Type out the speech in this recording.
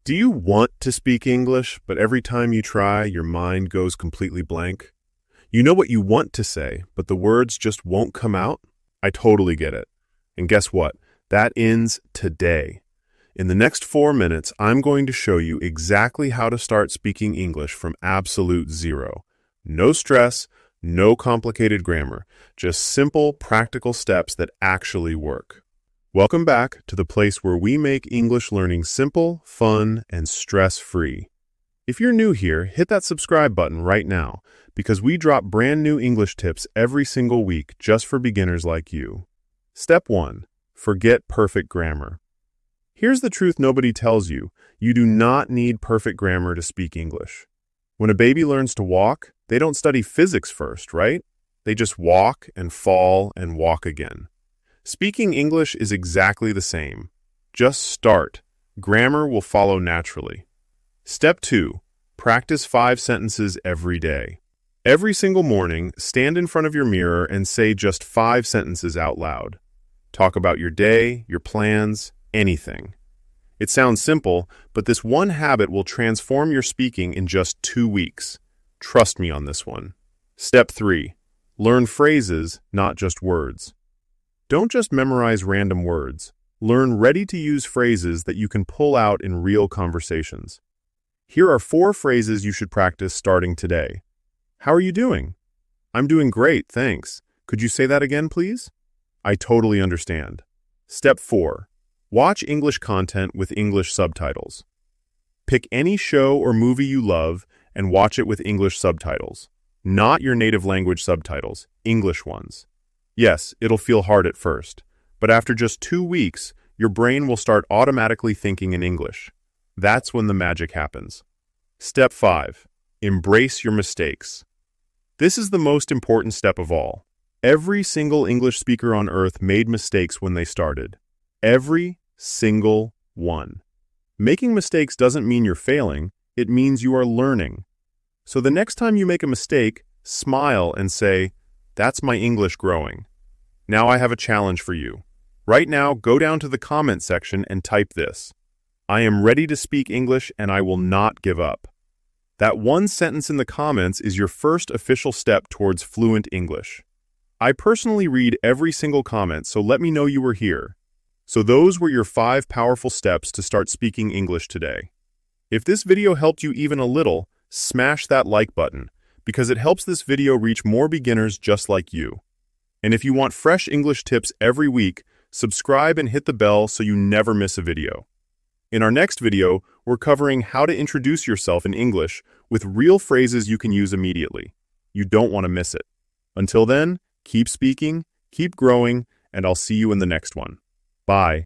Do you want to speak English, but every time you try, your mind goes completely blank? You know what you want to say, but the words just won't come out? I totally get it. And guess what? That ends today. In the next 4 minutes, I'm going to show you exactly how to start speaking English from absolute zero. No stress, no complicated grammar, just simple, practical steps that actually work. Welcome back to the place where we make English learning simple, fun, and stress-free. If you're new here, hit that subscribe button right now because we drop brand new English tips every single week just for beginners like you. Step 1. Forget perfect grammar. Here's the truth nobody tells you. You do not need perfect grammar to speak English. When a baby learns to walk, they don't study physics first, right? They just walk and fall and walk again. Speaking English is exactly the same. Just start. Grammar will follow naturally. Step 2. Practice 5 sentences every day. Every single morning, stand in front of your mirror and say just 5 sentences out loud. Talk about your day, your plans, anything. It sounds simple, but this one habit will transform your speaking in just 2 weeks. Trust me on this one. Step 3. Learn phrases, not just words. Don't just memorize random words. Learn ready-to-use phrases that you can pull out in real conversations. Here are 4 phrases you should practice starting today. How are you doing? I'm doing great, thanks. Could you say that again, please? I totally understand. Step 4. Watch English content with English subtitles. Pick any show or movie you love and watch it with English subtitles. Not your native language subtitles, English ones. Yes, it'll feel hard at first, but after just 2 weeks, your brain will start automatically thinking in English. That's when the magic happens. Step 5. Embrace your mistakes. This is the most important step of all. Every single English speaker on earth made mistakes when they started. Every single one. Making mistakes doesn't mean you're failing, it means you are learning. So the next time you make a mistake, smile and say, "That's my English growing." Now I have a challenge for you. Right now, go down to the comment section and type this. I am ready to speak English and I will not give up. That one sentence in the comments is your first official step towards fluent English. I personally read every single comment, so let me know you were here. So those were your 5 powerful steps to start speaking English today. If this video helped you even a little, smash that like button, because it helps this video reach more beginners just like you. And if you want fresh English tips every week, subscribe and hit the bell so you never miss a video. In our next video, we're covering how to introduce yourself in English with real phrases you can use immediately. You don't want to miss it. Until then, keep speaking, keep growing, and I'll see you in the next one. Bye.